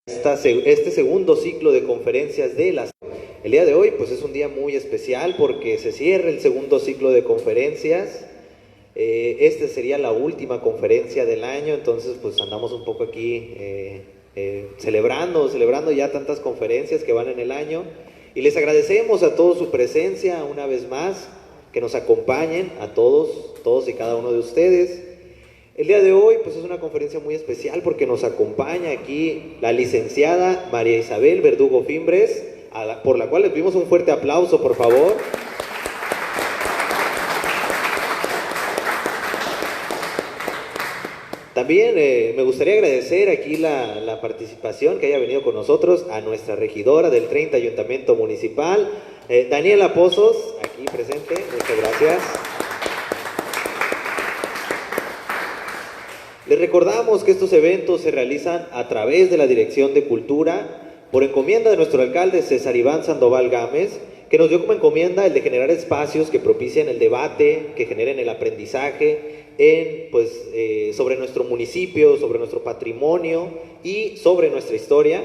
Este segundo ciclo de conferencias de las... El día de hoy pues es un día muy especial porque se cierra el segundo ciclo de conferencias. Esta sería la última conferencia del año, entonces pues andamos un poco aquí celebrando ya tantas conferencias que van en el año. Y les agradecemos a todos su presencia una vez más, que nos acompañen a todos y cada uno de ustedes. El día de hoy pues es una conferencia muy especial porque nos acompaña aquí la licenciada María Isabel Verdugo Fimbres, por la cual le pedimos un fuerte aplauso, por favor. También me gustaría agradecer aquí la participación que haya venido con nosotros a nuestra regidora del 30 Ayuntamiento Municipal, Daniela Pozos, aquí presente, muchas gracias. Les recordamos que estos eventos se realizan a través de la Dirección de Cultura, por encomienda de nuestro alcalde César Iván Sandoval Gámez, que nos dio como encomienda el de generar espacios que propicien el debate, que generen el aprendizaje sobre nuestro municipio, sobre nuestro patrimonio y sobre nuestra historia.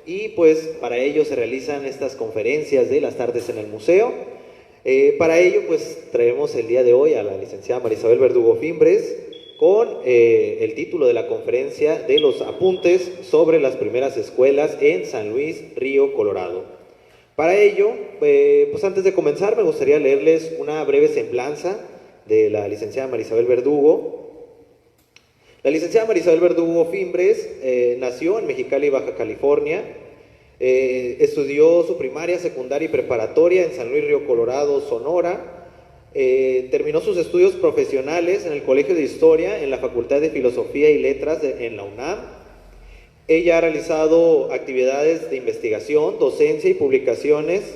Y pues para ello se realizan estas conferencias de las tardes en el museo. Para ello pues traemos el día de hoy a la licenciada María Isabel Verdugo Fimbres con el título de la conferencia de los apuntes sobre las primeras escuelas en San Luis Río Colorado. Para ello, pues antes de comenzar me gustaría leerles una breve semblanza de la licenciada María Isabel Verdugo. La licenciada María Isabel Verdugo Fimbres nació en Mexicali, Baja California. Estudió su primaria, secundaria y preparatoria en San Luis Río Colorado, Sonora. Terminó sus estudios profesionales en el Colegio de Historia, en la Facultad de Filosofía y Letras en la UNAM. Ella ha realizado actividades de investigación, docencia y publicaciones,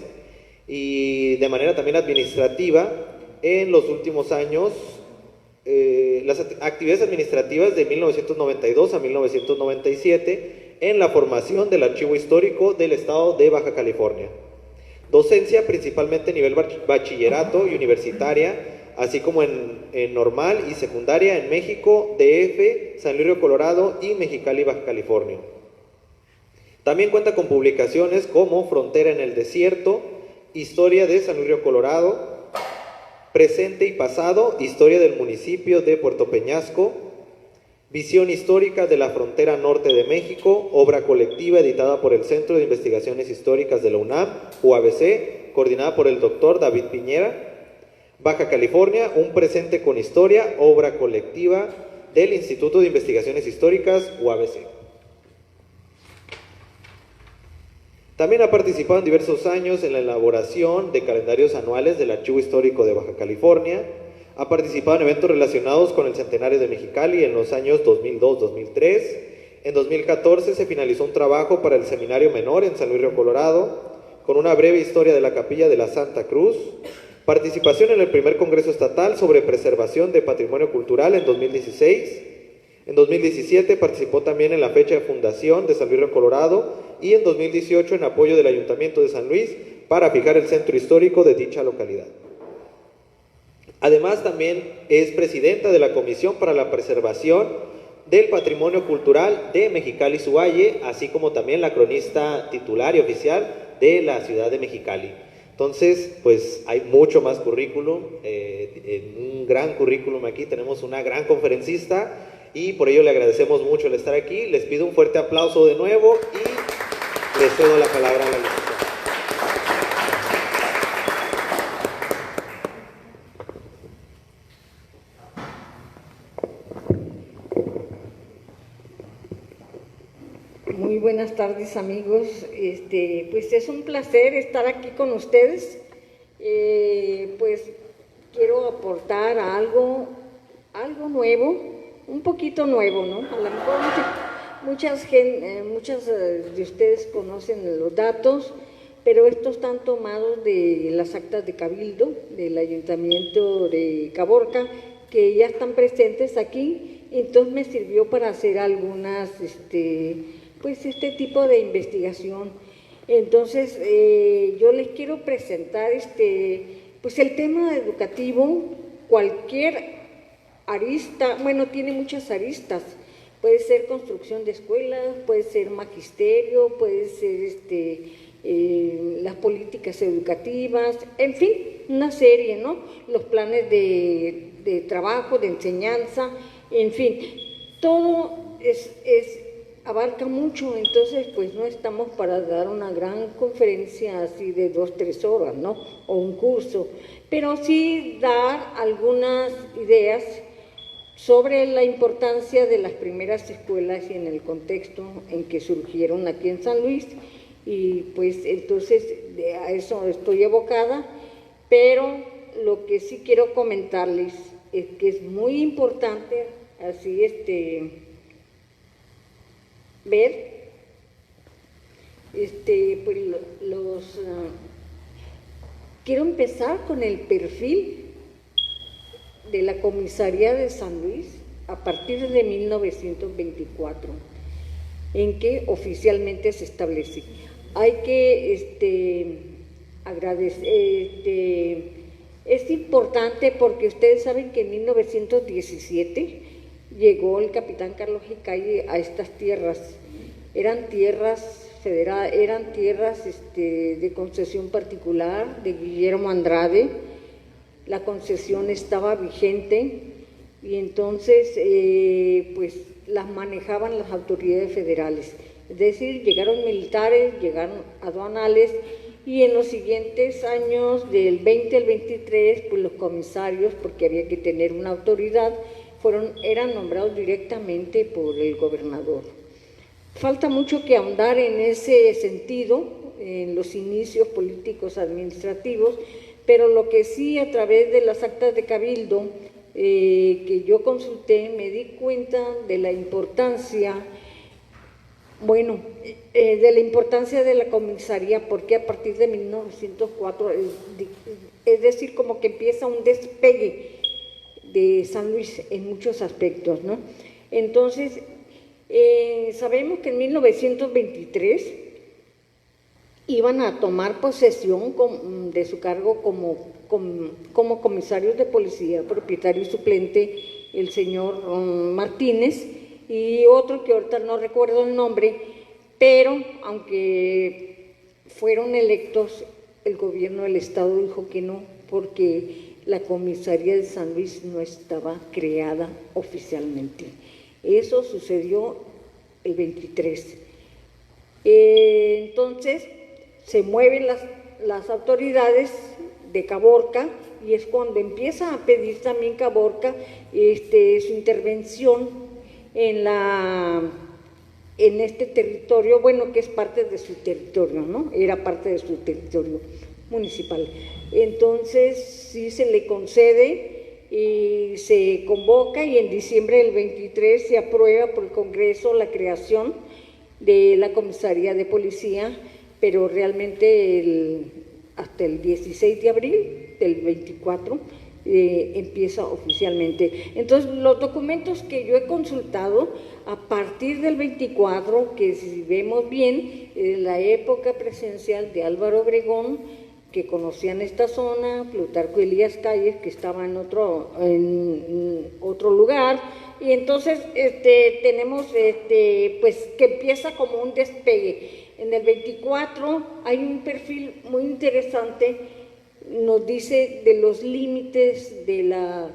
y de manera también administrativa en los últimos años. Las actividades administrativas de 1992 a 1997 en la formación del Archivo Histórico del Estado de Baja California. Docencia principalmente a nivel bachillerato y universitaria, así como en normal y secundaria en México, DF, San Luis Río Colorado y Mexicali, Baja California. También cuenta con publicaciones como Frontera en el Desierto, Historia de San Luis Río Colorado, Presente y Pasado, Historia del municipio de Puerto Peñasco, Visión histórica de la frontera norte de México, obra colectiva editada por el Centro de Investigaciones Históricas de la UNAM, UABC, coordinada por el doctor David Piñera. Baja California, un presente con historia, obra colectiva del Instituto de Investigaciones Históricas, UABC. También ha participado en diversos años en la elaboración de calendarios anuales del Archivo Histórico de Baja California. Ha participado en eventos relacionados con el centenario de Mexicali en los años 2002-2003. En 2014 se finalizó un trabajo para el Seminario Menor en San Luis Río Colorado, con una breve historia de la Capilla de la Santa Cruz. Participación en el primer Congreso Estatal sobre Preservación de Patrimonio Cultural en 2016. En 2017 participó también en la fecha de fundación de San Luis Río Colorado y en 2018 en apoyo del Ayuntamiento de San Luis para fijar el centro histórico de dicha localidad. Además, también es presidenta de la Comisión para la Preservación del Patrimonio Cultural de Mexicali-Suvalle, así como también la cronista titular y oficial de la ciudad de Mexicali. Entonces, pues hay mucho más currículum, un gran currículum aquí, tenemos una gran conferencista y por ello le agradecemos mucho el estar aquí. Les pido un fuerte aplauso de nuevo y les cedo la palabra a la licenciada. Muy buenas tardes, amigos. Pues es un placer estar aquí con ustedes. Pues quiero aportar algo nuevo, un poquito nuevo, ¿no? A lo mejor muchas de ustedes conocen los datos, pero estos están tomados de las actas de Cabildo del Ayuntamiento de Caborca, que ya están presentes aquí. Entonces me sirvió para hacer algunas pues este tipo de investigación. Entonces yo les quiero presentar pues el tema educativo, cualquier arista, bueno, tiene muchas aristas, Puede ser construcción de escuelas, puede ser magisterio, puede ser las políticas educativas, en fin, una serie, ¿no? Los planes de trabajo, de enseñanza, en fin, todo abarca mucho, entonces pues no estamos para dar una gran conferencia así de 2, 3 horas, ¿no? O un curso, pero sí dar algunas ideas sobre la importancia de las primeras escuelas y en el contexto en que surgieron aquí en San Luis, y pues entonces a eso estoy evocada, pero lo que sí quiero comentarles es que es muy importante así ver pues quiero empezar con el perfil de la comisaría de San Luis a partir de 1924, en que oficialmente se estableció. Hay que agradecer, es importante porque ustedes saben que en 1917 llegó el capitán Carlos Jicalle a estas tierras. Eran tierras federales, eran tierras de concesión particular de Guillermo Andrade. La concesión estaba vigente y entonces pues las manejaban las autoridades federales. Es decir, llegaron militares, llegaron aduanales, y en los siguientes años, del 20 al 23, pues los comisarios, porque había que tener una autoridad, eran nombrados directamente por el gobernador. Falta mucho que ahondar en ese sentido, en los inicios políticos administrativos, pero lo que sí, a través de las actas de cabildo que yo consulté, me di cuenta de la importancia, de la importancia de la comisaría, porque a partir de 1904, es decir, como que empieza un despegue de San Luis en muchos aspectos, ¿no? Entonces, sabemos que en 1923 iban a tomar posesión de su cargo como comisarios de policía, propietario y suplente, el señor Martínez, y otro que ahorita no recuerdo el nombre, pero aunque fueron electos, el gobierno del estado dijo que no, porque la comisaría de San Luis no estaba creada oficialmente. Eso sucedió el 23. Entonces se mueven las autoridades de Caborca, y es cuando empieza a pedir también Caborca su intervención en este territorio, que es parte de su territorio, ¿no? Era parte de su territorio municipal. Entonces sí se le concede y se convoca, y en diciembre del 23 se aprueba por el Congreso la creación de la comisaría de policía, pero realmente hasta el 16 de abril del 24 empieza oficialmente. Entonces, los documentos que yo he consultado a partir del 24, que si vemos bien, la época presidencial de Álvaro Obregón, que conocían esta zona, Plutarco Elías Calles, que estaba en otro lugar, y entonces tenemos pues que empieza como un despegue. En el 24 hay un perfil muy interesante, nos dice de los límites de la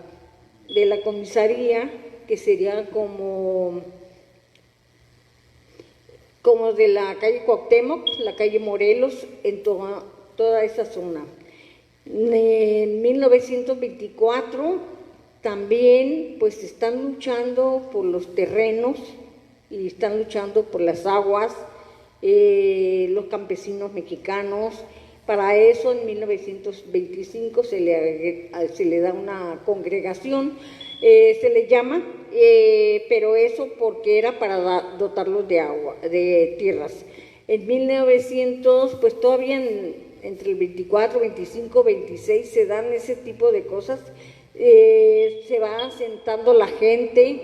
comisaría, que sería como de la calle Cuauhtémoc, la calle Morelos, en toda esa zona. En 1924 también pues están luchando por los terrenos y están luchando por las aguas, los campesinos mexicanos. Para eso en 1925 se le da una congregación, se le llama, pero eso porque era para dotarlos de agua, de tierras. En 1900, pues todavía entre el 24, 25, 26 se dan ese tipo de cosas, se va asentando la gente.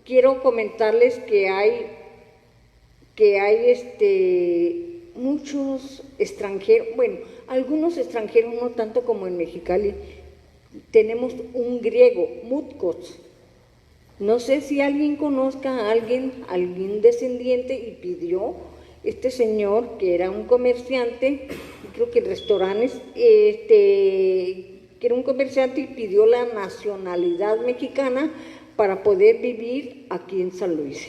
Quiero comentarles que hay muchos extranjeros, algunos extranjeros, no tanto como en Mexicali. Tenemos un griego, Mutkos, No sé si alguien conozca a algún descendiente y pidió, este señor que era un comerciante, creo que en restaurantes, que era un comerciante y pidió la nacionalidad mexicana para poder vivir aquí en San Luis.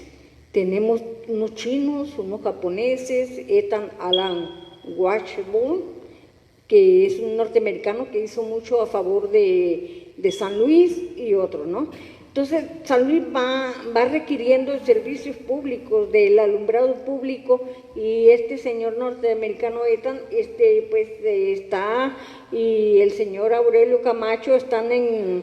Tenemos unos chinos, unos japoneses, Ethan Alan Washburn, que es un norteamericano que hizo mucho a favor de San Luis y otros, ¿no? Entonces, San Luis va requiriendo servicios públicos, del alumbrado público, y este señor norteamericano Ethan, pues está, y el señor Aurelio Camacho están en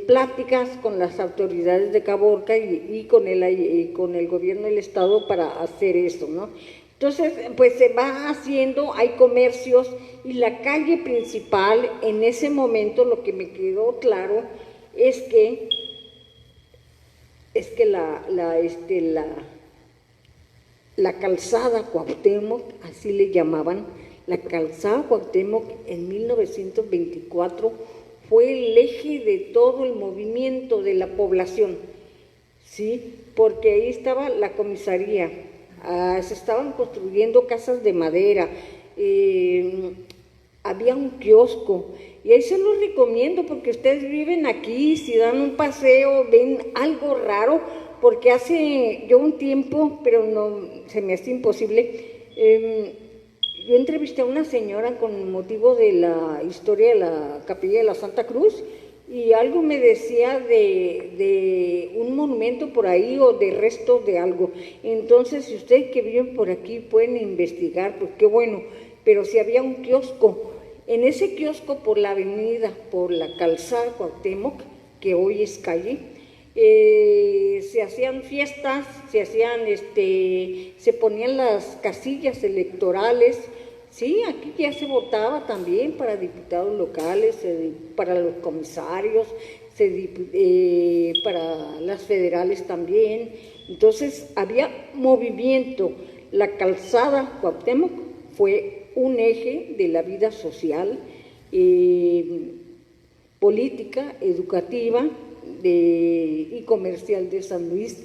pláticas con las autoridades de Caborca y con el gobierno del estado para hacer eso, ¿no? Entonces, pues se va haciendo, hay comercios, y la calle principal, en ese momento, lo que me quedó claro es que la calzada Cuauhtémoc, así le llamaban, la calzada Cuauhtémoc en 1924 fue el eje de todo el movimiento de la población, ¿sí? Porque ahí estaba la comisaría, se estaban construyendo casas de madera, había un kiosco, y ahí se los recomiendo porque ustedes viven aquí, si dan un paseo, ven algo raro, porque hace yo un tiempo, pero no, se me hace imposible, yo entrevisté a una señora con motivo de la historia de la Capilla de la Santa Cruz, y algo me decía de un monumento por ahí o de restos de algo. Entonces, si ustedes que viven por aquí pueden investigar, pues qué bueno, pero si había un kiosco, en ese kiosco por la avenida, por la calzada Cuauhtémoc, que hoy es calle, se hacían fiestas, se ponían las casillas electorales, sí, aquí ya se votaba también para diputados locales, para los comisarios, para las federales también. Entonces había movimiento. La calzada Cuauhtémoc fue un eje de la vida social, política, educativa y comercial de San Luis.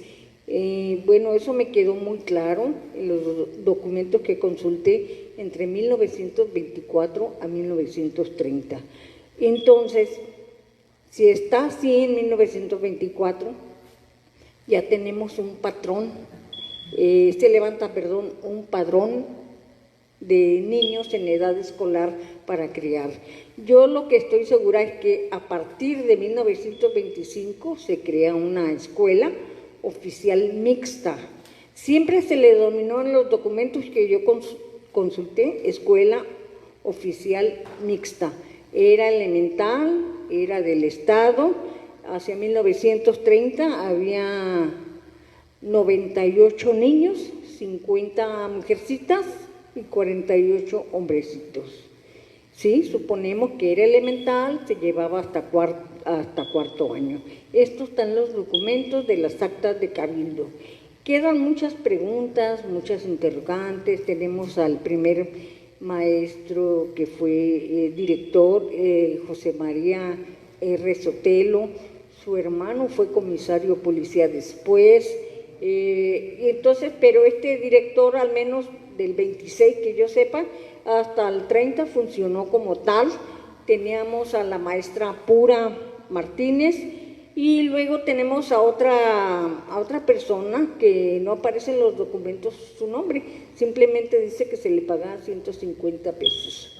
Bueno, eso me quedó muy claro en los documentos que consulté entre 1924 a 1930. Entonces, si está así en 1924, ya tenemos un patrón, un padrón de niños en edad escolar para criar. Yo lo que estoy segura es que a partir de 1925 se crea una escuela oficial mixta. Siempre se le denominó en los documentos que yo consulté escuela oficial mixta. Era elemental, era del Estado. Hacia 1930 había 98 niños, 50 mujercitas y 48 hombrecitos. Sí, suponemos que era elemental, se llevaba hasta cuarto año. Estos están los documentos de las actas de cabildo. Quedan muchas preguntas, muchas interrogantes. Tenemos al primer maestro que fue director, José María R. Sotelo. Su hermano fue comisario policía después. Entonces, pero este director, al menos del 26 que yo sepa, hasta el 30 funcionó como tal. Teníamos a la maestra Pura Martínez, y luego tenemos a otra persona que no aparece en los documentos su nombre, simplemente dice que se le pagaba 150 pesos.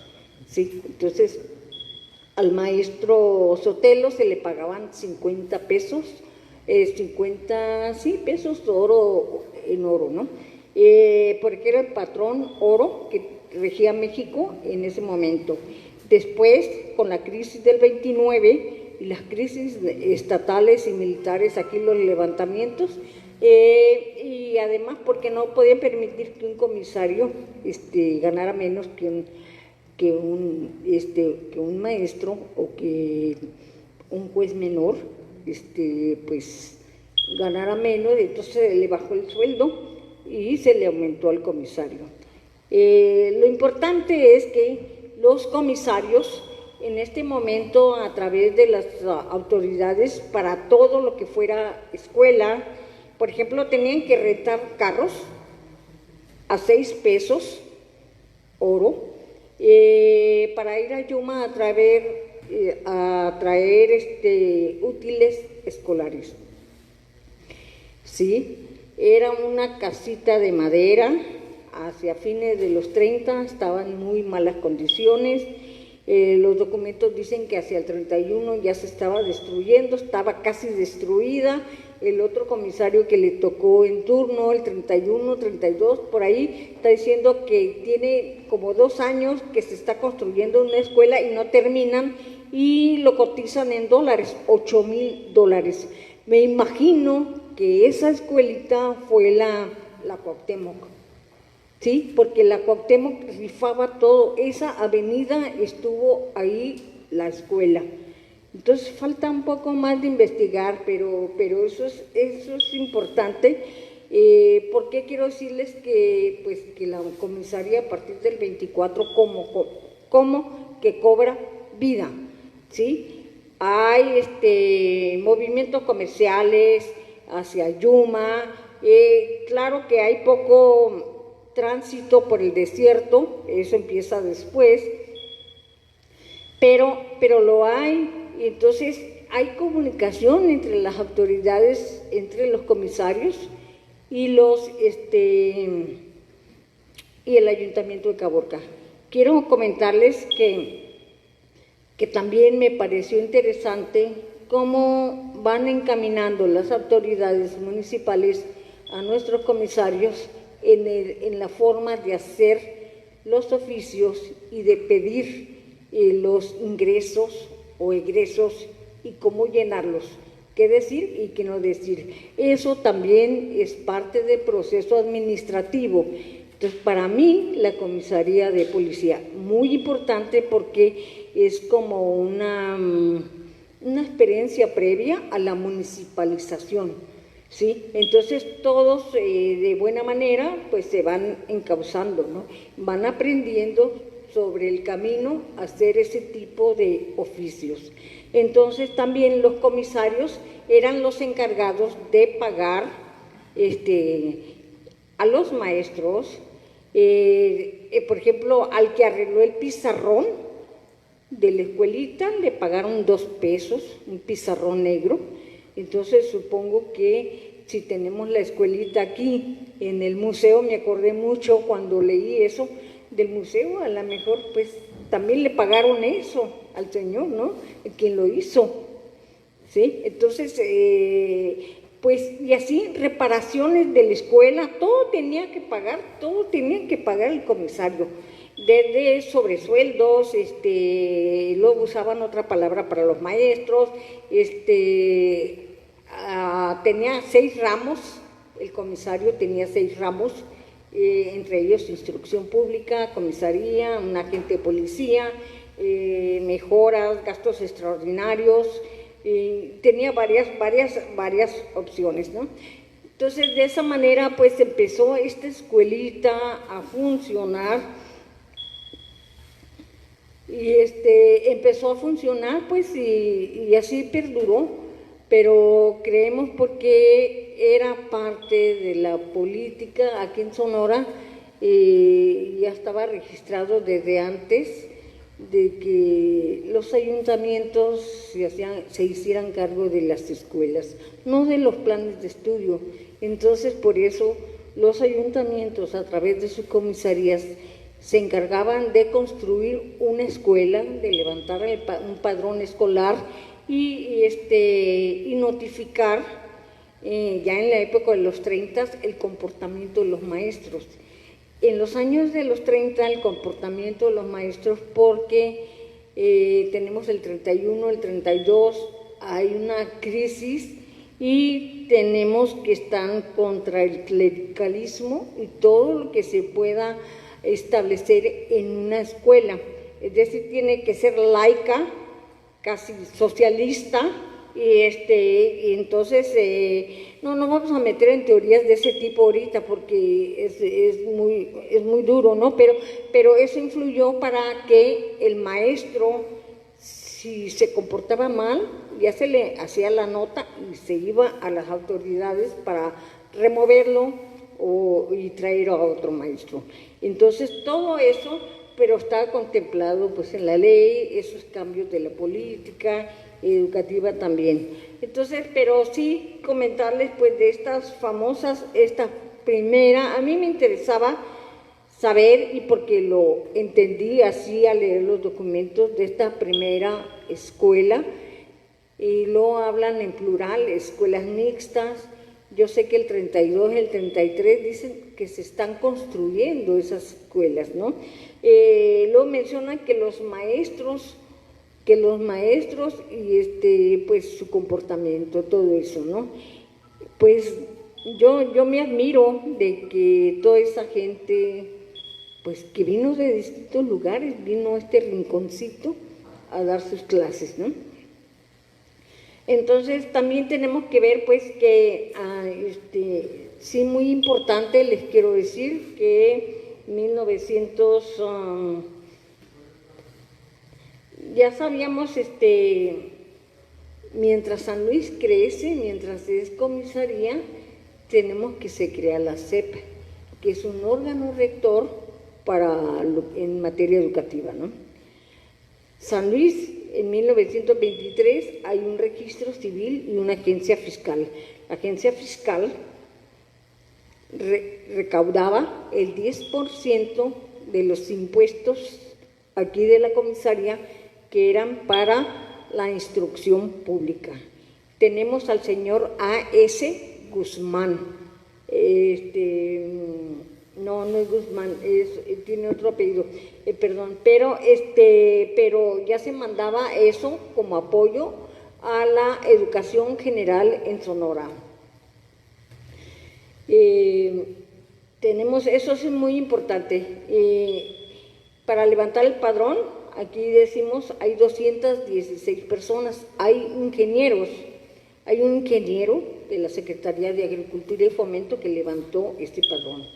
Sí, entonces al maestro Sotelo se le pagaban 50 pesos, 50 pesos en oro, ¿no? Porque era el patrón oro que regía México en ese momento. Después, con la crisis del 29 y las crisis estatales y militares, aquí los levantamientos, y además porque no podían permitir que un comisario ganara menos que un maestro o que un juez menor, pues ganara menos, entonces se le bajó el sueldo y se le aumentó al comisario. Lo importante es que los comisarios en este momento a través de las autoridades para todo lo que fuera escuela. Por ejemplo, tenían que rentar carros a 6 pesos, oro, para ir a Yuma a traer útiles escolares. Sí, era una casita de madera, hacia fines de los 30, estaba en muy malas condiciones. Los documentos dicen que hacia el 31 ya se estaba destruyendo, estaba casi destruida. El otro comisario que le tocó en turno, el 31, 32, por ahí, está diciendo que tiene como 2 años que se está construyendo una escuela y no terminan, y lo cotizan en dólares, $8,000. Me imagino que esa escuelita fue la Cuauhtémoc, ¿sí? Porque la Cuauhtémoc rifaba todo, esa avenida estuvo ahí la escuela. Entonces falta un poco más de investigar, pero eso es importante. ¿Por qué quiero decirles que, pues, que la comisaría a partir del 24 como que cobra vida, ¿sí? Hay movimientos comerciales hacia Yuma, claro que hay poco tránsito por el desierto, eso empieza después, pero lo hay. Y entonces hay comunicación entre las autoridades, entre los comisarios y y el Ayuntamiento de Caborca. Quiero comentarles que también me pareció interesante cómo van encaminando las autoridades municipales a nuestros comisarios en la forma de hacer los oficios y de pedir los ingresos o egresos y cómo llenarlos, qué decir y qué no decir. Eso también es parte del proceso administrativo. Entonces, para mí, la comisaría de policía, muy importante porque es como una experiencia previa a la municipalización, ¿sí? Entonces, todos de buena manera, pues se van encauzando, ¿no? Van aprendiendo sobre el camino a hacer ese tipo de oficios. Entonces también los comisarios eran los encargados de pagar a los maestros, por ejemplo, al que arregló el pizarrón de la escuelita le pagaron 2 pesos, un pizarrón negro. Entonces supongo que si tenemos la escuelita aquí en el museo, me acordé mucho cuando leí eso del museo, a lo mejor pues también le pagaron eso al señor, ¿no? Quien lo hizo, ¿sí? Entonces, pues, y así, reparaciones de la escuela, todo tenía que pagar el comisario, desde sobresueldos, luego usaban otra palabra para los maestros, tenía 6 ramos, el comisario tenía 6 ramos, entre ellos instrucción pública, comisaría, un agente de policía, mejoras, gastos extraordinarios, tenía varias opciones, ¿no? Entonces, de esa manera, pues empezó esta escuelita a funcionar y empezó a funcionar, pues, y así perduró, pero creemos porque era parte de la política aquí en Sonora, ya estaba registrado desde antes de que los ayuntamientos se hicieran cargo de las escuelas, no de los planes de estudio. Entonces, por eso los ayuntamientos, a través de sus comisarías, se encargaban de construir una escuela, de levantar un padrón escolar y notificar ya en la época de los 30 el comportamiento de los maestros. En los años de los 30 el comportamiento de los maestros, porque tenemos el 31, el 32, hay una crisis y tenemos que estar contra el clericalismo y todo lo que se pueda establecer en una escuela. Es decir, tiene que ser laica, casi socialista, y entonces no nos vamos a meter en teorías de ese tipo ahorita porque es muy duro, ¿no? Pero eso influyó para que el maestro si se comportaba mal, ya se le hacía la nota y se iba a las autoridades para removerlo y traer a otro maestro. Entonces, todo eso, pero está contemplado pues en la ley, esos cambios de la política educativa también. Entonces, pero sí comentarles pues de estas famosas, esta primera, a mí me interesaba saber, y porque lo entendí así al leer los documentos de esta primera escuela, y lo hablan en plural, escuelas mixtas. Yo sé que el 32, el 33 dicen que se están construyendo esas escuelas, ¿no? Luego mencionan que los maestros y pues su comportamiento, todo eso, ¿no? Pues yo me admiro de que toda esa gente, pues que vino de distintos lugares, vino a este rinconcito a dar sus clases, ¿no? Entonces también tenemos que ver pues que, sí, muy importante, les quiero decir que 1900, ya sabíamos, mientras San Luis crece, mientras es comisaría, tenemos que se crea la SEP, que es un órgano rector en materia educativa, ¿no? San Luis, en 1923 hay un registro civil y una agencia fiscal. La agencia fiscal recaudaba el 10% de los impuestos aquí de la comisaría que eran para la instrucción pública. Tenemos al señor A.S. Guzmán, no es Guzmán, tiene otro apellido, perdón, pero ya se mandaba eso como apoyo a la educación general en Sonora. Tenemos, eso es muy importante, para levantar el padrón, aquí decimos, hay 216 personas, hay ingenieros, hay un ingeniero de la Secretaría de Agricultura y Fomento que levantó este padrón.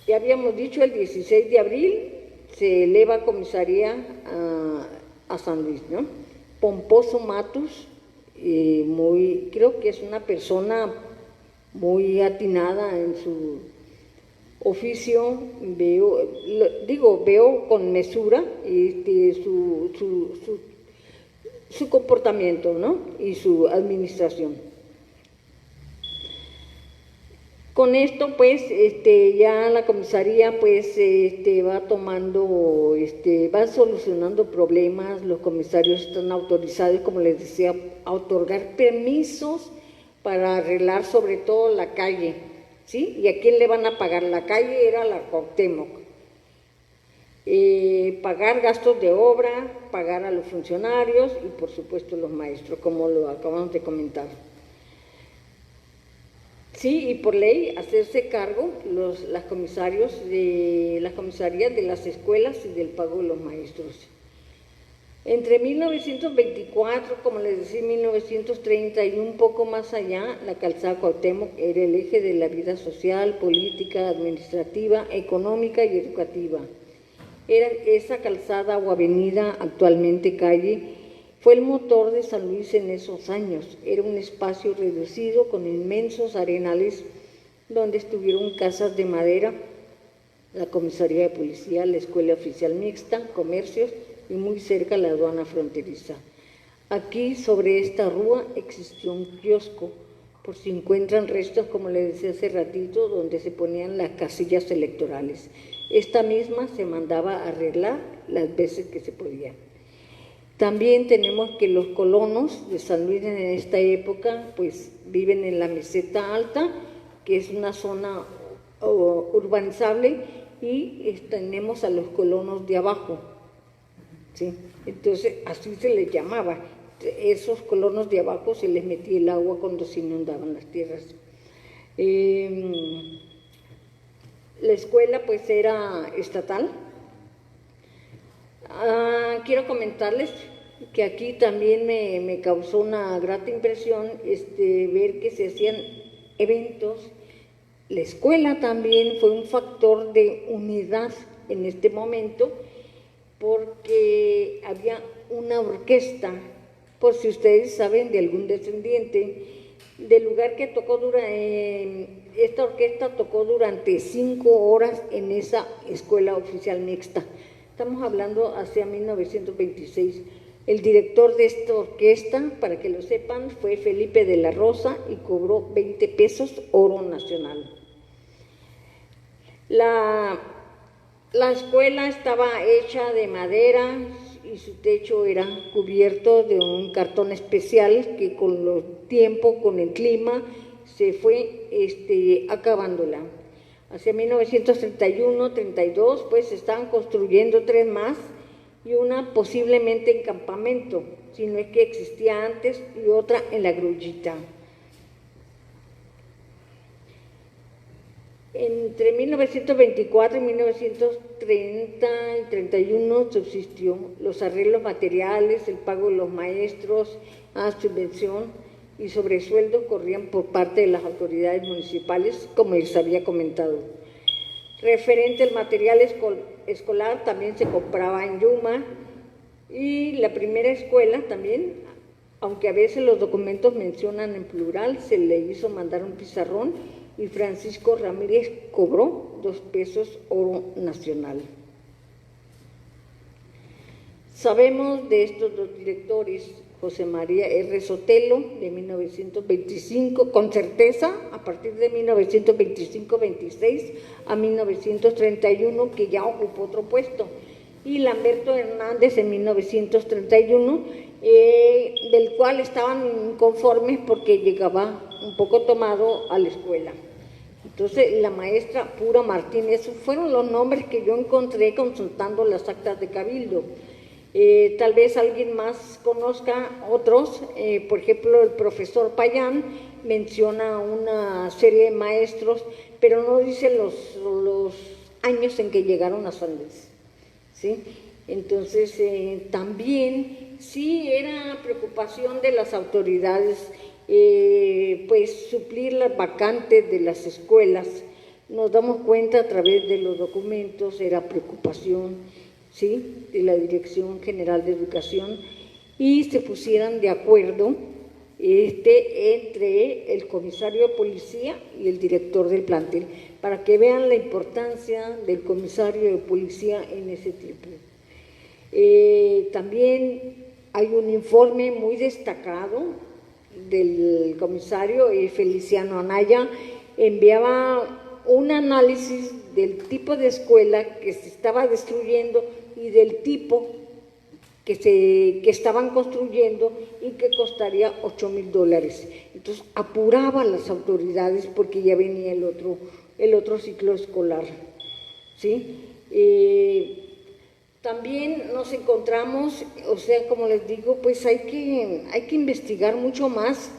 Ya habíamos dicho, el 16 de abril se eleva comisaría a San Luis, ¿no? Pomposo Matus, creo que es una persona muy atinada en su oficio, veo con mesura su comportamiento, ¿no? Y su administración. Con esto, pues, ya la comisaría, pues, va tomando, va solucionando problemas. Los comisarios están autorizados, como les decía, a otorgar permisos para arreglar sobre todo la calle, ¿sí? ¿Y a quién le van a pagar? La calle era la Cuauhtémoc. Pagar gastos de obra, pagar a los funcionarios y, por supuesto, los maestros, como lo acabamos de comentar. Sí, y por ley hacerse cargo las comisarías de las escuelas y del pago de los maestros. Entre 1924, como les decía, 1930 y un poco más allá, la calzada Cuauhtémoc era el eje de la vida social, política, administrativa, económica y educativa. Era esa calzada o avenida, actualmente calle, fue el motor de San Luis en esos años. Era un espacio reducido con inmensos arenales donde estuvieron casas de madera, la comisaría de policía, la escuela oficial mixta, comercios y muy cerca la aduana fronteriza. Aquí, sobre esta rúa, existió un kiosco, por si encuentran restos, como les decía hace ratito, donde se ponían las casillas electorales. Esta misma se mandaba a arreglar las veces que se podía. También tenemos que los colonos de San Luis en esta época pues viven en la meseta alta, que es una zona urbanizable, y tenemos a los colonos de abajo, ¿sí? Entonces así se les llamaba. Esos colonos de abajo se les metía el agua cuando se inundaban las tierras. La escuela pues era estatal. Quiero comentarles que aquí también me causó una grata impresión ver que se hacían eventos. La escuela también fue un factor de unidad en este momento, porque había una orquesta, por si ustedes saben de algún descendiente, del lugar que tocó esta orquesta tocó durante 5 horas en esa escuela oficial mixta. Estamos hablando hacia 1926. El director de esta orquesta, para que lo sepan, fue Felipe de la Rosa y cobró 20 pesos oro nacional. La escuela estaba hecha de madera y su techo era cubierto de un cartón especial que con el tiempo, con el clima, se fue acabándola. Hacia 1931-32, pues se estaban construyendo 3 más y una posiblemente en campamento, si no es que existía antes, y otra en la Grullita. Entre 1924 y 1930 y 31 subsistió los arreglos materiales, el pago de los maestros, subvención y sobresueldos corrían por parte de las autoridades municipales, como les había comentado. Referente al material escolar, también se compraba en Yuma, y la primera escuela también, aunque a veces los documentos mencionan en plural, se le hizo mandar un pizarrón y Francisco Ramírez cobró 2 pesos oro nacional. Sabemos de estos 2 directores, José María R. Sotelo, de 1925, con certeza, a partir de 1925-26 a 1931, que ya ocupó otro puesto, y Lamberto Hernández en 1931, del cual estaban inconformes porque llegaba un poco tomado a la escuela. Entonces, la maestra Pura Martínez, esos fueron los nombres que yo encontré consultando las actas de Cabildo. Tal vez alguien más conozca otros, por ejemplo, el profesor Payán menciona una serie de maestros, pero no dice los años en que llegaron a San Luis, ¿sí? Entonces, también sí era preocupación de las autoridades, pues suplir las vacantes de las escuelas. Nos damos cuenta a través de los documentos, era preocupación, ¿sí?, de la Dirección General de Educación, y se pusieran de acuerdo entre el comisario de policía y el director del plantel, para que vean la importancia del comisario de policía en ese tiempo. También hay un informe muy destacado del comisario Feliciano Anaya, enviaba un análisis del tipo de escuela que se estaba destruyendo y del tipo que estaban construyendo y que costaría $8,000. Entonces apuraba a las autoridades porque ya venía el otro ciclo escolar, ¿sí? También nos encontramos, o sea, como les digo, pues hay que investigar mucho más.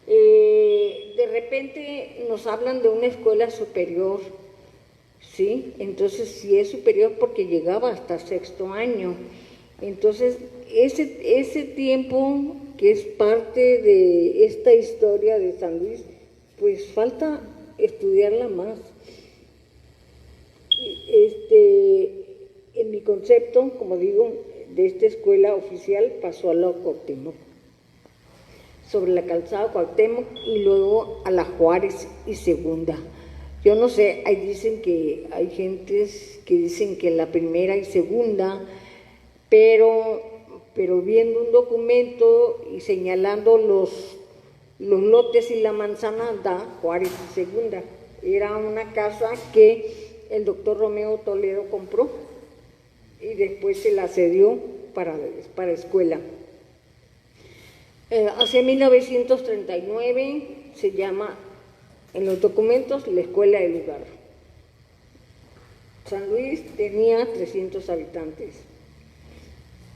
De repente nos hablan de una escuela superior, ¿sí? Entonces, si es superior porque llegaba hasta 6º año. Entonces, ese tiempo que es parte de esta historia de San Luis, pues falta estudiarla más. En mi concepto, como digo, de esta escuela oficial pasó a la Cuauhtémoc, sobre la calzada Cuauhtémoc, y luego a la Juárez y Segunda. Yo no sé, hay gentes que dicen que la primera y segunda, pero viendo un documento y señalando los lotes y la manzana, da Juárez y Segunda. Era una casa que el doctor Romeo Toledo compró y después se la cedió para escuela. Hacia 1939 se llama en los documentos la escuela del lugar. San Luis tenía 300 habitantes.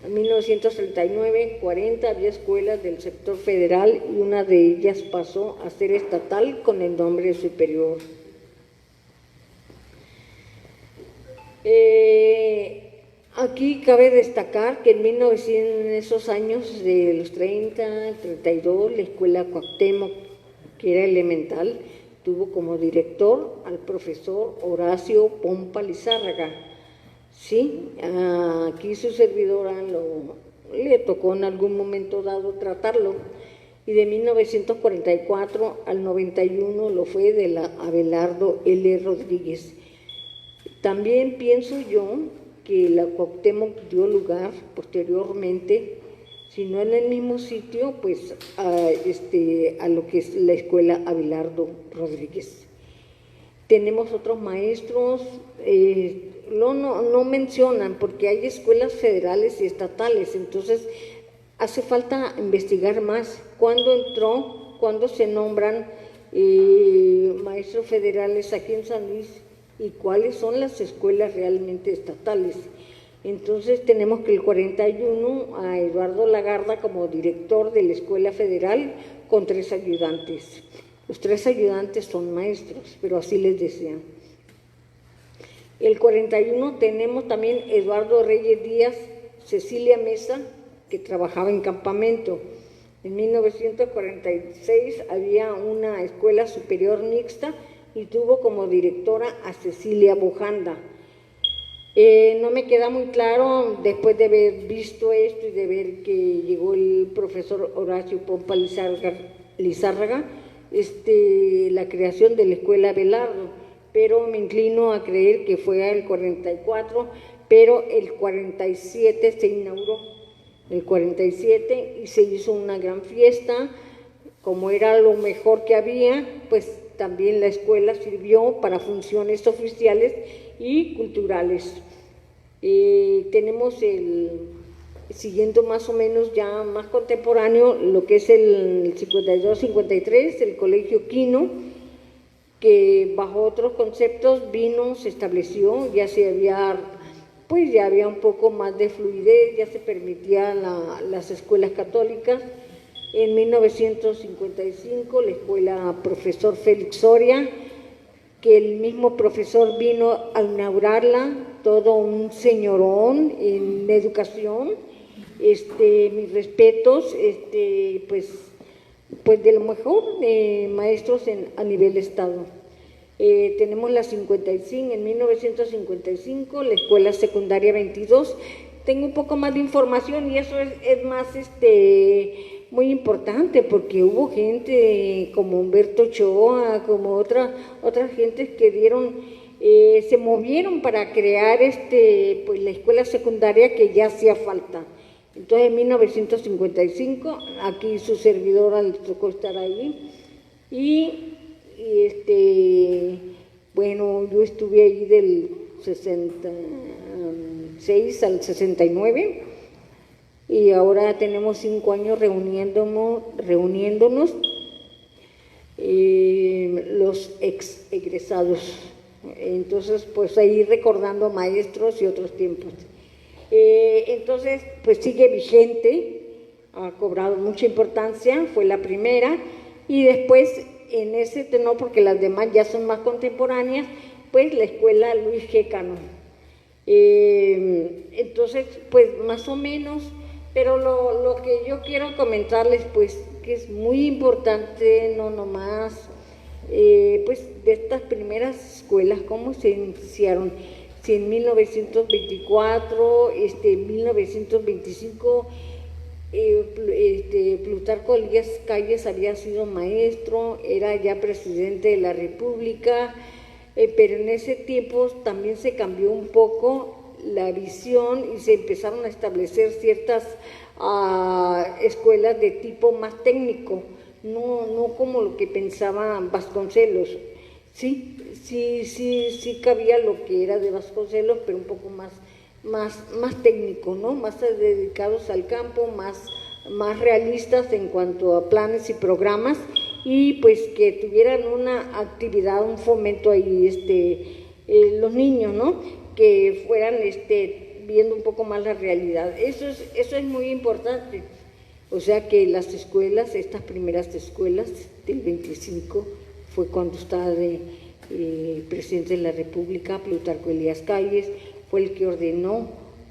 En 1939-40 había escuelas del sector federal y una de ellas pasó a ser estatal con el nombre superior. Aquí cabe destacar que en esos años de los 30, 32, la escuela Cuauhtémoc, que era elemental, tuvo como director al profesor Horacio Pompa Lizárraga. Sí, aquí su servidora le tocó en algún momento dado tratarlo, y de 1944 al 91 lo fue de la Abelardo L. Rodríguez. También pienso yo que la Cuauhtémoc dio lugar posteriormente, si no en el mismo sitio, pues a lo que es la escuela Abelardo Rodríguez. Tenemos otros maestros, no mencionan porque hay escuelas federales y estatales, entonces hace falta investigar más cuándo se nombran maestros federales aquí en San Luis y cuáles son las escuelas realmente estatales. Entonces tenemos que el 41 a Eduardo Lagarda como director de la Escuela Federal con 3 ayudantes. Los 3 ayudantes son maestros, pero así les decían. El 41 tenemos también Eduardo Reyes Díaz, Cecilia Mesa, que trabajaba en campamento. En 1946 había una escuela superior mixta y tuvo como directora a Cecilia Bujanda. No me queda muy claro, después de haber visto esto y de ver que llegó el profesor Horacio Pompa Lizárraga, la creación de la escuela Abelardo, pero me inclino a creer que fue el 44, pero el 47 se inauguró, el 47, y se hizo una gran fiesta, como era lo mejor que había, pues también la escuela sirvió para funciones oficiales y culturales. Tenemos siguiendo más o menos ya más contemporáneo, lo que es el 52-53, el Colegio Quino, que bajo otros conceptos se estableció, ya había un poco más de fluidez, ya se permitían las escuelas católicas. En 1955 la escuela Profesor Félix Soria, que el mismo profesor vino a inaugurarla, todo un señorón en educación, mis respetos, pues de lo mejor de maestros a nivel estado. Tenemos la 55, en 1955, la escuela secundaria 22. Tengo un poco más de información y eso es más muy importante, porque hubo gente como Humberto Ochoa, como otras gentes que se movieron para crear pues la escuela secundaria que ya hacía falta. Entonces en 1955 aquí su servidora le tocó estar ahí bueno, yo estuve ahí del 66 al 69 y ahora tenemos 5 años reuniéndonos los egresados. Entonces, pues ahí recordando maestros y otros tiempos. Entonces, pues sigue vigente, ha cobrado mucha importancia, fue la primera, y después en ese tenor, porque las demás ya son más contemporáneas, pues la escuela Luis G. Cano. Entonces, pues más o menos, pero lo que yo quiero comentarles, pues, que es muy importante, no nomás, pues, de estas primeras escuelas, cómo se iniciaron. Si en 1924, 1925, Plutarco Elías Calles había sido maestro, era ya presidente de la República, pero en ese tiempo también se cambió un poco la visión y se empezaron a establecer ciertas escuelas de tipo más técnico, no como lo que pensaba Vasconcelos. Sí cabía lo que era de Vasconcelos, pero un poco más técnico, ¿no? Más dedicados al campo, más realistas en cuanto a planes y programas, y pues que tuvieran una actividad, un fomento ahí, los niños, ¿no? Que fueran viendo un poco más la realidad. Eso es muy importante. O sea que las escuelas, estas primeras escuelas del 25, fue cuando estaba presidente de la República, Plutarco Elías Calles, fue el que ordenó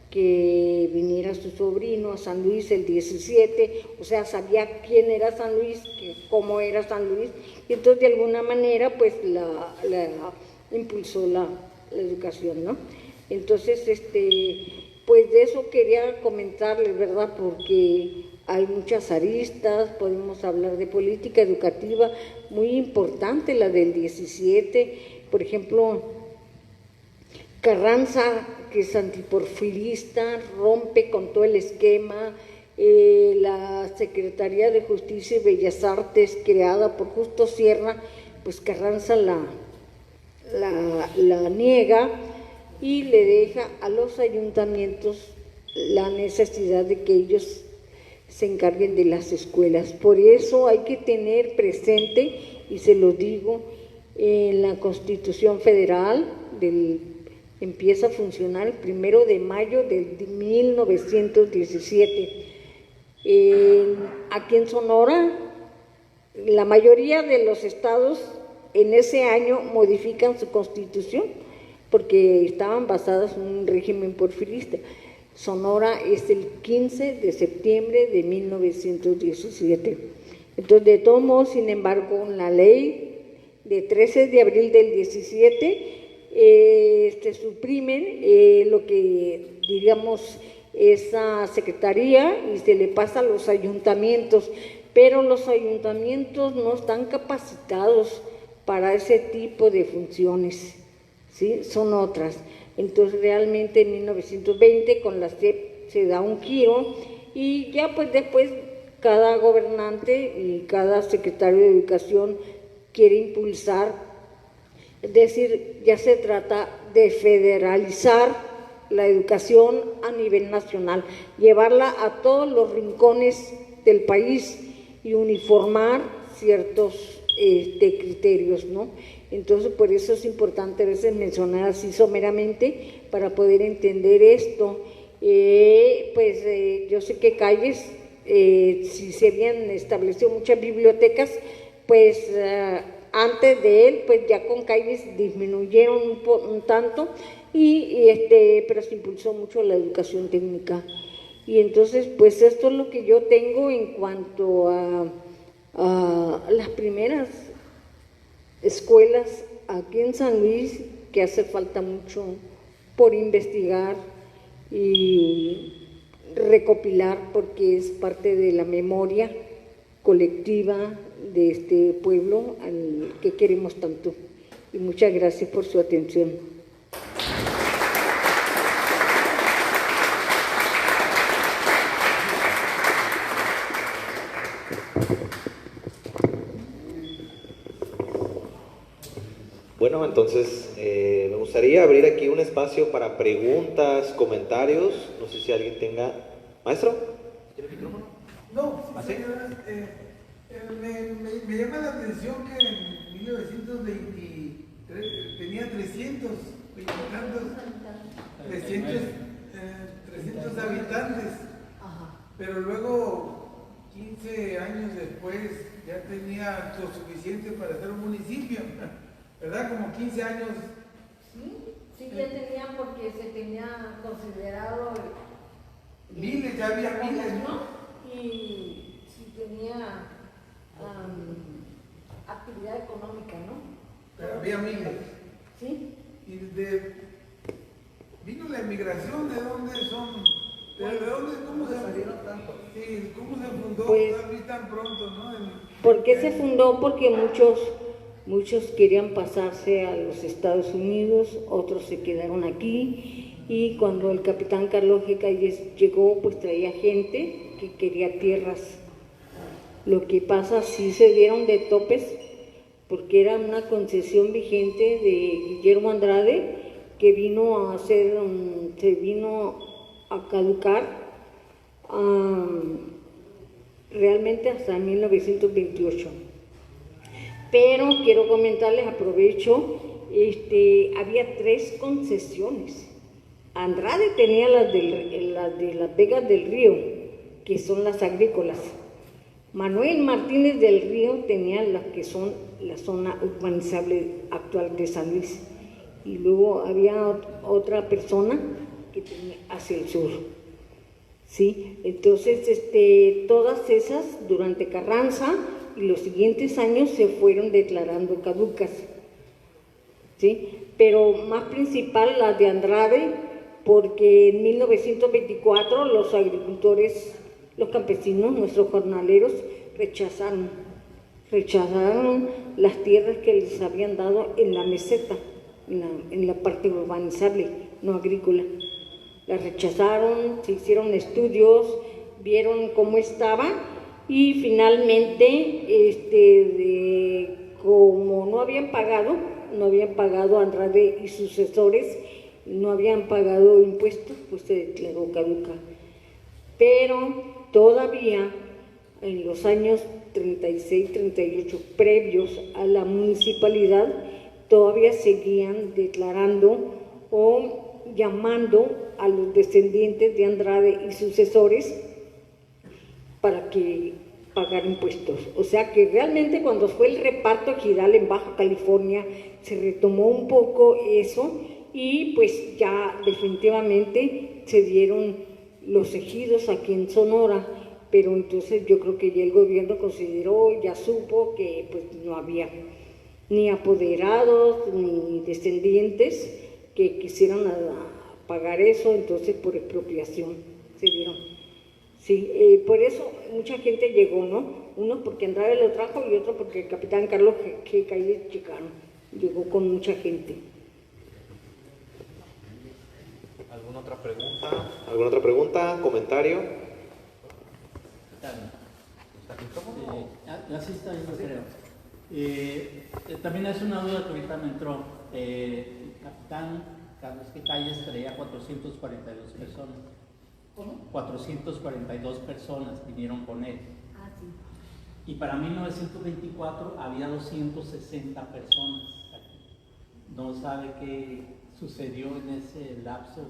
que viniera su sobrino a San Luis el 17, o sea, sabía quién era San Luis, cómo era San Luis, y entonces de alguna manera pues la impulsó la educación, ¿no? Entonces, pues de eso quería comentarles, ¿verdad? Porque hay muchas aristas, podemos hablar de política educativa, muy importante la del 17, por ejemplo, Carranza, que es antiporfirista, rompe con todo el esquema. La Secretaría de Justicia y Bellas Artes, creada por Justo Sierra, pues Carranza la niega y le deja a los ayuntamientos la necesidad de que ellos se encarguen de las escuelas. Por eso hay que tener presente, y se lo digo, en la Constitución Federal empieza a funcionar el 1 de mayo de 1917. Aquí en Sonora, la mayoría de los estados en ese año modifican su constitución porque estaban basadas en un régimen porfirista. Sonora es el 15 de septiembre de 1917. Entonces, de todos modos, sin embargo, la ley de 13 de abril del 17 suprimen lo que, digamos, esa secretaría y se le pasa a los ayuntamientos, pero los ayuntamientos no están capacitados para ese tipo de funciones, ¿sí? Son otras. Entonces realmente en 1920 con la SEP se da un giro y ya pues después cada gobernante y cada secretario de Educación quiere impulsar, es decir, ya se trata de federalizar la educación a nivel nacional, llevarla a todos los rincones del país y uniformar ciertos criterios, ¿no? Entonces, por eso es importante a veces mencionar así someramente para poder entender esto. Yo sé que Calles, si se habían establecido muchas bibliotecas, pues antes de él, pues ya con Calles disminuyeron un tanto, pero se impulsó mucho la educación técnica. Y entonces, pues esto es lo que yo tengo en cuanto a las primeras escuelas aquí en San Luis, que hace falta mucho por investigar y recopilar, porque es parte de la memoria colectiva de este pueblo al que queremos tanto. Y muchas gracias por su atención. Bueno, entonces me gustaría abrir aquí un espacio para preguntas, comentarios. No sé si alguien tenga... ¿Maestro? ¿Tiene micrófono? No, ¿Así? me llama la atención que en 1923 tenía 300 habitantes, pero luego 15 años después ya tenía lo suficiente para ser un municipio, ¿verdad? Como 15 años. Sí, ya tenía, porque se tenía considerado miles, ya había miles, ¿no? Y sí tenía actividad económica, ¿no? Pero había miles. Sí. Y vino la emigración, ¿de dónde son? ¿De dónde, cómo se salieron tanto? Sí, ¿cómo se fundó Pues, tan pronto, no? ¿Por qué se fundó? Porque muchos querían pasarse a los Estados Unidos, otros se quedaron aquí, y cuando el capitán Carlos G. Calles llegó, pues traía gente que quería tierras. Lo que pasa, sí se dieron de topes, porque era una concesión vigente de Guillermo Andrade, que vino a se vino a caducar realmente hasta 1928. Pero quiero comentarles, aprovecho, había 3 concesiones. Andrade tenía las de las Vegas del Río, que son las agrícolas. Manuel Martínez del Río tenía las que son la zona urbanizable actual de San Luis. Y luego había otra persona que tenía hacia el sur. ¿Sí? Entonces, todas esas durante Carranza y los siguientes años se fueron declarando caducas, ¿sí? Pero más principal la de Andrade, porque en 1924 los agricultores, los campesinos, nuestros jornaleros, rechazaron las tierras que les habían dado en la meseta, en la parte urbanizable, no agrícola. Las rechazaron, se hicieron estudios, vieron cómo estaba y finalmente, como no habían pagado Andrade y sucesores, no habían pagado impuestos, pues se declaró caduca. Pero todavía en los años 36, 38, previos a la municipalidad, todavía seguían declarando o llamando a los descendientes de Andrade y sucesores para que pagar impuestos. O sea que realmente cuando fue el reparto ejidal en Baja California se retomó un poco eso y pues ya definitivamente se dieron los ejidos aquí en Sonora, pero entonces yo creo que ya el gobierno consideró, ya supo que pues no había ni apoderados ni descendientes que quisieran pagar eso, entonces por expropiación se dieron. Sí, por eso mucha gente llegó, ¿no? Uno porque Andrade lo trajo y otro porque el capitán Carlos G. Calles Chicano llegó con mucha gente. ¿Alguna otra pregunta? ¿Alguna otra pregunta? ¿Comentario? Así está, yo creo. También es una duda que ahorita me entró. El capitán Carlos G. Calles traía 442 personas. ¿Cómo? 442 personas vinieron con él. Ah, sí. Y para 1924 había 260 personas. No sabe qué sucedió en ese lapso,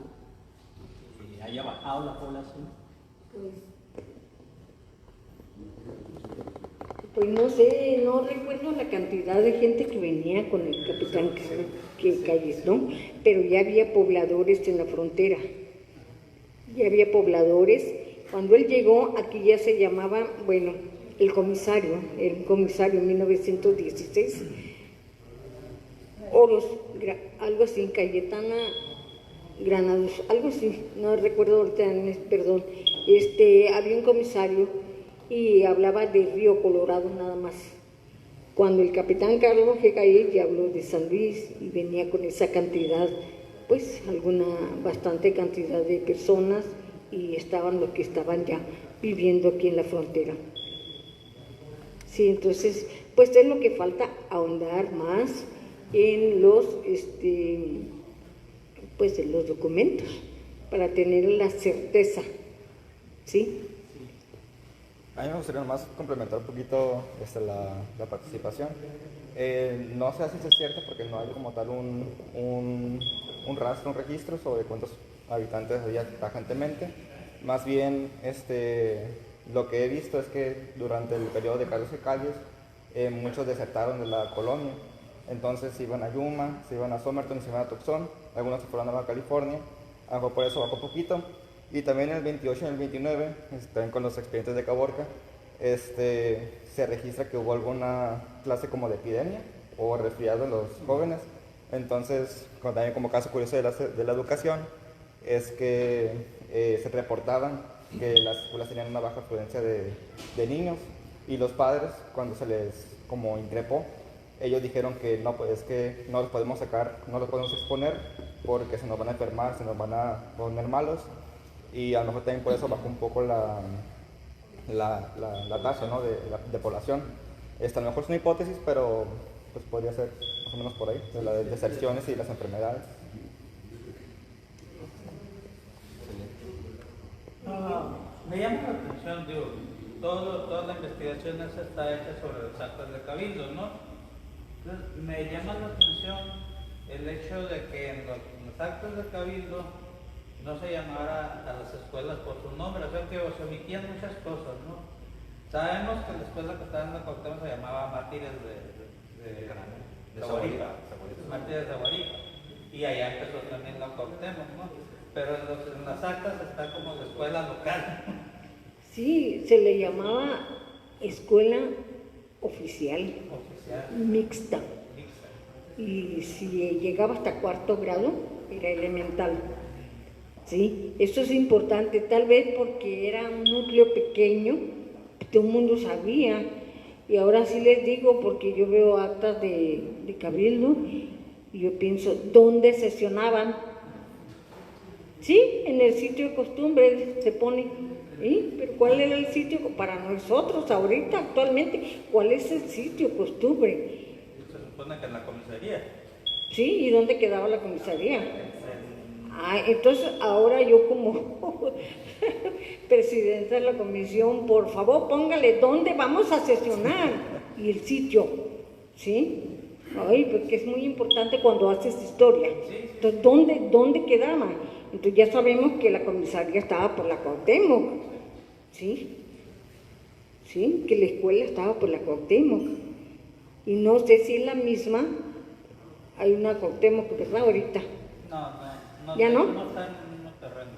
que haya bajado la población. Pues no sé, no recuerdo la cantidad de gente que venía con el capitán Calles, ¿no? Pero ya había pobladores en la frontera. Ya había pobladores. Cuando él llegó, aquí ya se llamaba, bueno, el comisario en 1916, Oros, algo así, Cayetana Granados, algo así, no recuerdo ahorita, perdón. Había un comisario y hablaba de Río Colorado nada más. Cuando el capitán Carlos G. Calles ya habló de San Luis y venía con esa cantidad, pues bastante cantidad de personas y estaban los que estaban ya viviendo aquí en la frontera. Sí, entonces, pues es lo que falta, ahondar más en pues en los documentos para tener la certeza, ¿sí? A mí me gustaría nomás complementar un poquito la participación. No sé si es cierto porque no hay como tal un rastro, un registro sobre cuántos habitantes había tajantemente. Más bien, lo que he visto es que durante el periodo de Carlos G. Calles, muchos desertaron de la colonia. Entonces se iban a Yuma, se iban a Somerton, se iban a Tucson, algunos se fueron a Baja California, por eso bajó poquito. Y también en el 28 y en el 29, también con los expedientes de Caborca, se registra que hubo alguna clase como de epidemia o resfriado en los jóvenes. Entonces, también como caso curioso de la educación, es que se reportaban que las escuelas tenían una baja afluencia de niños y los padres, cuando se les como increpó, ellos dijeron que no, pues es que no los podemos sacar, no los podemos exponer porque se nos van a enfermar, se nos van a poner malos. Y a lo mejor también por eso bajó un poco la tasa, ¿no? de población. A lo mejor es una hipótesis, pero pues podría ser más o menos por ahí, de las deserciones y las enfermedades. Me llama la atención, digo, toda la investigación esa está hecha sobre los actas de cabildo, ¿no? Entonces, me llama la atención el hecho de que en los actos de cabildo no se llamara a las escuelas por su nombre, o sea que se omitían muchas cosas, ¿no? Sabemos que la escuela que estaba en la Cuauhtémoc se llamaba Mártires de Zaguaripa, Mártires de Zaguaripa, y allá empezó también la Cuauhtémoc, ¿no? Pero en las actas está como la escuela local. Sí, se le llamaba escuela oficial. Mixta. Y si llegaba hasta cuarto grado, era elemental. Sí, eso es importante, tal vez porque era un núcleo pequeño, todo el mundo sabía, y ahora sí les digo, porque yo veo actas de cabildo, y yo pienso, ¿dónde sesionaban? Sí, en el sitio de costumbre se pone, ¿sí? Pero ¿cuál era el sitio para nosotros ahorita, actualmente? ¿Cuál es el sitio de costumbre? Se supone que en la comisaría. Sí, ¿y dónde quedaba la comisaría? Ah, entonces ahora yo como presidenta de la comisión, por favor póngale dónde vamos a sesionar y el sitio, ¿sí? Ay, porque es muy importante cuando haces historia. Entonces, ¿dónde quedaba? Entonces ya sabemos que la comisaría estaba por la Cuauhtémoc, ¿sí? ¿Sí? Que la escuela estaba por la Cuauhtémoc. Y no sé si es la misma, hay una Cuauhtémoc, ¿verdad? Ahorita. No, ¿Ya no? No está en el mismo terreno.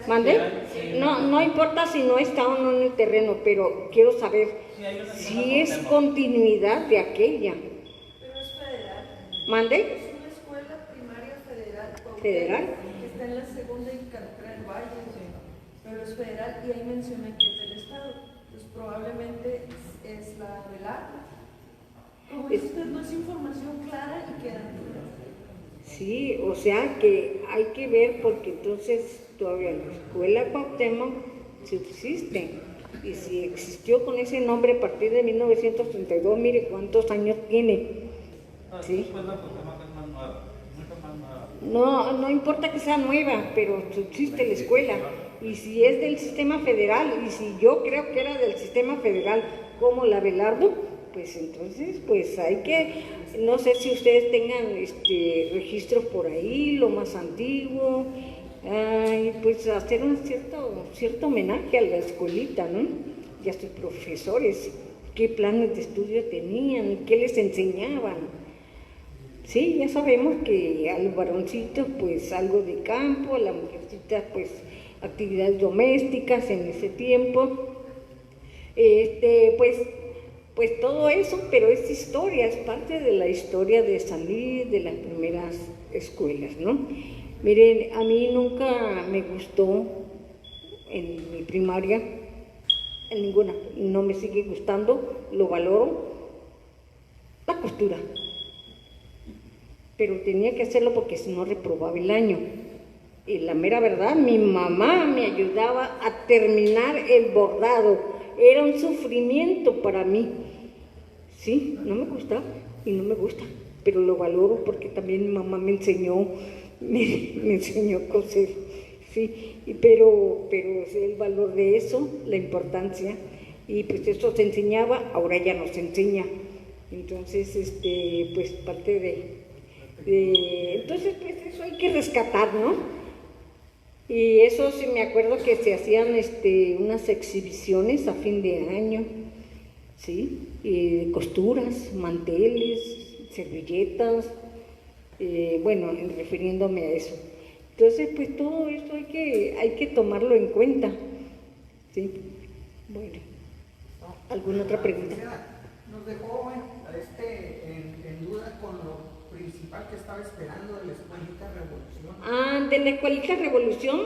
¿Mande? Sí, No importa si no está o no en el terreno, pero quiero saber Sí, hay una que se si llama es Cuauhtémoc. continuidad de aquella. Pero es federal. ¿Mande? Es una escuela primaria federal. Cuauhtémoc, ¿Federal? Que está en la segunda y carretera del Valle. Pero es federal y ahí menciona que es del Estado. Pues probablemente es la velar. Como dice usted, no es información clara y quedan dudas. Sí, o sea que hay que ver porque entonces todavía la escuela Cuauhtémoc subsiste. Y si existió con ese nombre a partir de 1932, mire cuántos años tiene. ¿Sí? Pues la Cuauhtémoc es más nueva, mucho más nueva. No importa que sea nueva, pero subsiste la escuela. Y si es del sistema federal, y si yo creo que era del sistema federal como la Abelardo, pues entonces, pues hay que, no sé si ustedes tengan registros por ahí, lo más antiguo, pues hacer un cierto homenaje a la escuelita, ¿no? Y a sus profesores, qué planes de estudio tenían, qué les enseñaban. Sí, ya sabemos que a los varoncitos pues algo de campo, a la mujercita pues actividades domésticas en ese tiempo, pues todo eso, pero es historia, es parte de la historia de salir de las primeras escuelas, ¿no? Miren, a mí nunca me gustó en mi primaria, en ninguna, no me sigue gustando, lo valoro, la costura. Pero tenía que hacerlo porque si no reprobaba el año. Y la mera verdad, mi mamá me ayudaba a terminar el bordado. Era un sufrimiento para mí. Sí, no me gusta y no me gusta, pero lo valoro porque también mi mamá me enseñó a coser. Sí, pero es el valor de eso, la importancia. Y pues eso se enseñaba, ahora ya no se enseña. Entonces, pues parte entonces, pues eso hay que rescatar, ¿no? Y eso sí me acuerdo que se hacían unas exhibiciones a fin de año, ¿sí? De costuras, manteles, servilletas, bueno, refiriéndome a eso. Entonces, pues todo eso hay que tomarlo en cuenta, ¿sí? Bueno, ¿alguna otra pregunta? Nos dejó en duda con lo principal que estaba esperando de la Escuelita Revolución. De la Escuelita Revolución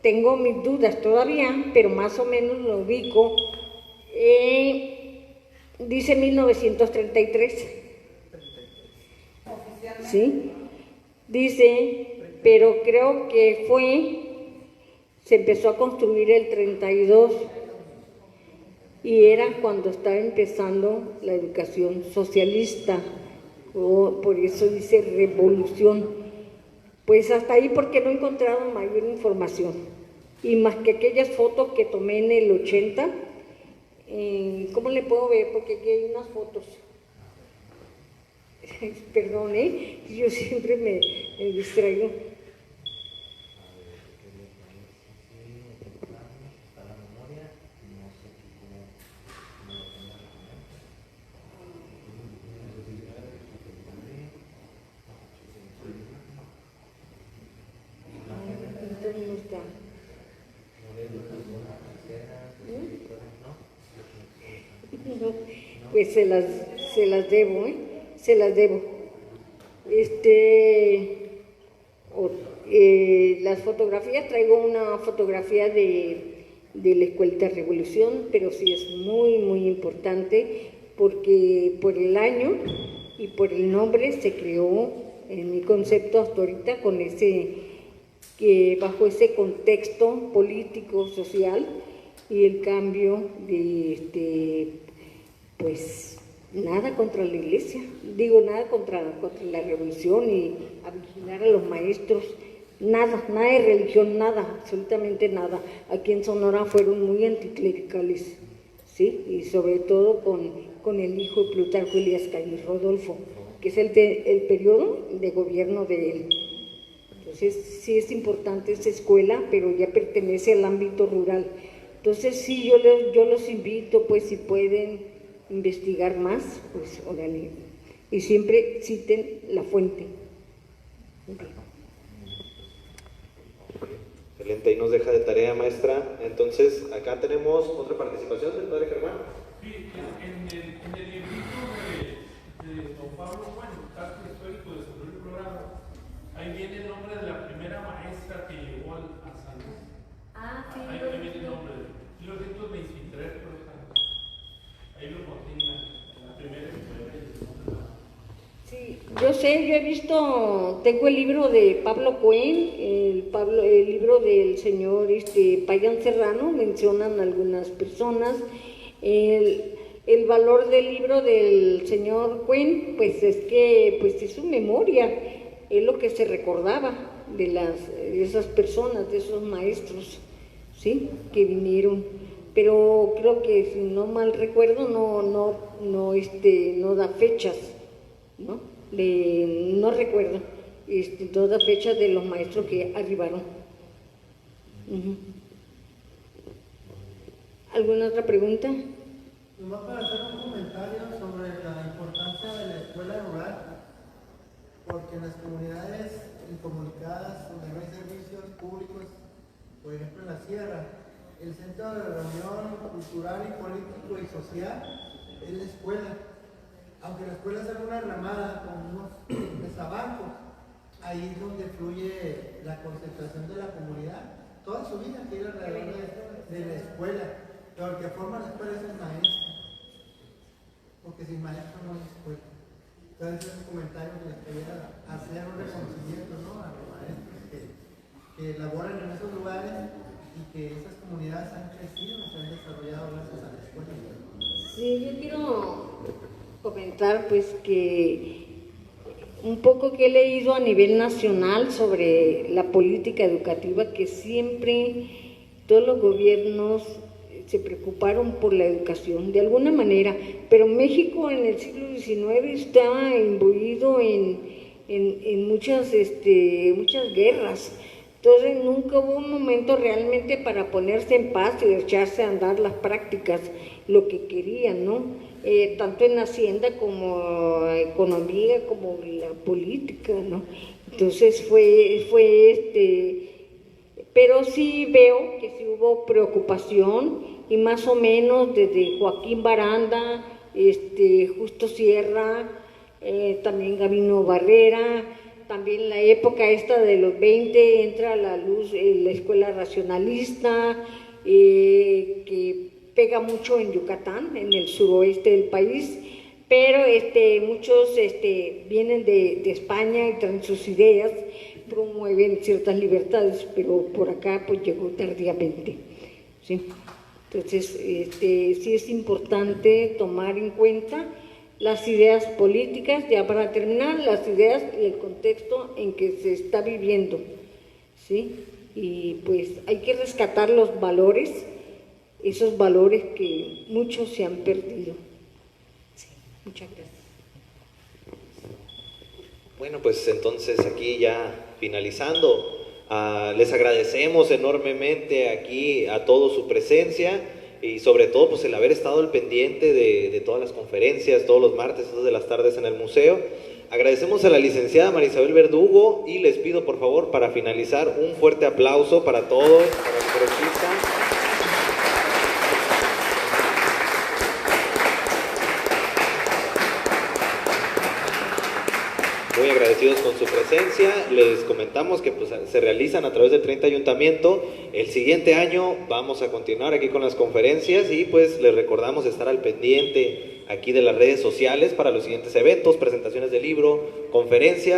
tengo mis dudas todavía, pero más o menos lo ubico. Dice 1933. Sí, dice, pero creo que se empezó a construir el 32 y era cuando estaba empezando la educación socialista. Por eso dice revolución. Pues hasta ahí porque no he encontrado mayor información. Y más que aquellas fotos que tomé en el 80, ¿cómo le puedo ver? Porque aquí hay unas fotos. Perdón, yo siempre me distraigo. Pues se las debo, se las debo. Las fotografías, traigo una fotografía de la Escuelita Revolución, pero sí es muy, muy importante porque por el año y por el nombre se creó en mi concepto hasta ahorita con bajo ese contexto político, social y el cambio de, pues, nada contra la iglesia, digo nada contra la revolución y a vigilar a los maestros, nada de religión, nada, absolutamente nada. Aquí en Sonora fueron muy anticlericales, ¿sí? Y sobre todo con el hijo de Plutarco Elías Calles, Rodolfo, que es el periodo de gobierno de él. Entonces sí es importante esa escuela, pero ya pertenece al ámbito rural. Entonces sí, yo los invito, pues si pueden investigar más, pues órale, y siempre citen la fuente. Excelente, ahí nos deja de tarea, maestra. Entonces, acá tenemos otra participación del padre Germán. Sí, en el librito de don Pablo, bueno, caso histórico de sobre el programa, ahí viene el nombre de la primera maestra que llegó a San Luis. Ah, sí. Ahí viene el nombre, 1923, por ejemplo. Ahí lo consigna, la primera escuela y el nombre de la... Sí, yo sé, yo he visto, tengo el libro de Pablo Cuen, el libro del señor Payán Serrano, mencionan algunas personas. El valor del libro del señor Cuen, pues es que pues es su memoria, es lo que se recordaba de esas personas, de esos maestros, ¿sí? Que vinieron. Pero creo que, si no mal recuerdo, no da fechas, ¿no? No recuerdo, no da fechas de los maestros que arribaron. ¿Alguna otra pregunta? Nomás para hacer un comentario sobre la importancia de la escuela rural, porque en las comunidades incomunicadas donde no hay servicios públicos, por ejemplo en la sierra, el centro de reunión cultural y político y social es la escuela. Aunque la escuela sea una ramada con unos desabancos, ahí es donde fluye la concentración de la comunidad. Toda su vida gira alrededor de la escuela, pero el que forma la escuela es el maestro, porque sin maestro no hay escuela. Entonces es un comentario que les quería hacer, un reconocimiento, ¿no?, a los maestros que laboran en esos lugares y que esas comunidades han crecido, se han desarrollado gracias a la escuela. Sí, yo quiero comentar pues que un poco que he leído a nivel nacional sobre la política educativa, que siempre todos los gobiernos se preocuparon por la educación de alguna manera, pero México en el siglo XIX estaba imbuido en muchas guerras. Entonces nunca hubo un momento realmente para ponerse en paz y echarse a andar las prácticas, lo que querían, ¿no? Tanto en Hacienda como economía, como la política, ¿no? Entonces pero sí veo que sí hubo preocupación y más o menos desde Joaquín Baranda, Justo Sierra, también Gabino Barrera. También la época esta de los 20 entra a la luz la escuela racionalista, que pega mucho en Yucatán, en el suroeste del país, pero muchos vienen de España y traen sus ideas, promueven ciertas libertades, pero por acá pues llegó tardíamente, ¿sí? Entonces, sí es importante tomar en cuenta las ideas políticas, ya para terminar, las ideas y el contexto en que se está viviendo, ¿sí? Y pues hay que rescatar los valores, esos valores que muchos se han perdido. Sí, muchas gracias. Bueno, pues entonces aquí ya finalizando, les agradecemos enormemente aquí a todos su presencia y sobre todo pues el haber estado al pendiente de todas las conferencias, todos los martes, todas de las tardes en el museo. Agradecemos a la licenciada María Isabel Verdugo y les pido por favor para finalizar un fuerte aplauso para todos, para el conferencista. Voy a agradecidos con su presencia. Les comentamos que pues, se realizan a través del 30 Ayuntamiento. El siguiente año vamos a continuar aquí con las conferencias y pues les recordamos estar al pendiente aquí de las redes sociales para los siguientes eventos, presentaciones de libro, conferencias.